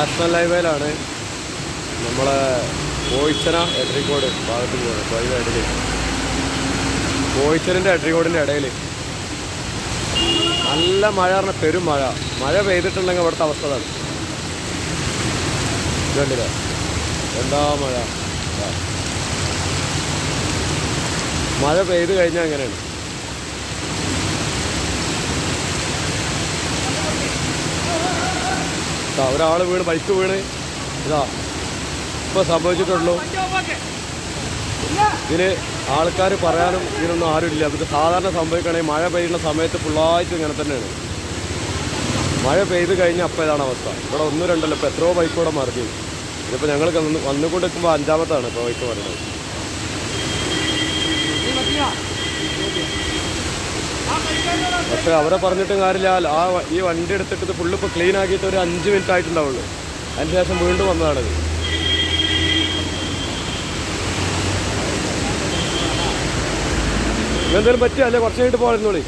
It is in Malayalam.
നാഷണൽ ഹൈവേയിലാണ് നമ്മളെ കോയിച്ചന എട്രിക്കോട് ഭാഗത്ത് പോകുന്നത്. അപ്പോൾ അതിൻ്റെ ഇടയിൽ കോയിച്ചനിൻ്റെ എട്രിക്കോടിൻ്റെ ഇടയിൽ നല്ല മഴ പറഞ്ഞാൽ പെരും മഴ. മഴ പെയ്തിട്ടുണ്ടെങ്കിൽ അവിടുത്തെ അവസ്ഥ അതാണ്. കണ്ടില്ല എന്താ മഴ. മഴ പെയ്ത് കഴിഞ്ഞാൽ അങ്ങനെയാണ്. ഒരാൾ വീണ് ബൈക്ക് വീണ് ഇതാ ഇപ്പോൾ സംഭവിച്ചിട്ടുള്ളൂ. ഇതിന് ആൾക്കാർ പറയാനും ഇതിനൊന്നും ആരുമില്ല. ഇത് സാധാരണ സംഭവിക്കുകയാണെങ്കിൽ മഴ പെയ്യുന്ന സമയത്ത് ഫുള്ളായിട്ട് ഇങ്ങനെ തന്നെയാണ്. മഴ പെയ്ത് കഴിഞ്ഞാൽ അപ്പോൾ ഇതാണ് അവസ്ഥ. ഇവിടെ ഒന്നും രണ്ടല്ലോ, ഇപ്പോൾ എത്രയോ ബൈക്ക് കൂടെ മറിഞ്ഞു. ഇതിപ്പോൾ ഞങ്ങൾ വന്നുകൊണ്ട് നിൽക്കുമ്പോൾ അഞ്ചാമത്താണ് ഇപ്പോൾ ബൈക്ക് പറയുന്നത്. പക്ഷെ അവരെ പറഞ്ഞിട്ടും കാര്യമില്ല. ഈ വണ്ടി എടുത്തിട്ട് ഇത് ഫുള്ള് ഇപ്പോൾ ക്ലീൻ ആക്കിയിട്ട് ഒരു 5 മിനിറ്റ് ആയിട്ടുണ്ടാവുള്ളൂ. അതിന് ശേഷം വീണ്ടും വന്നതാണത്. എന്തെങ്കിലും പറ്റിയ അല്ലേ കുറച്ച് കഴിഞ്ഞിട്ട് പോയിരുന്നോളി.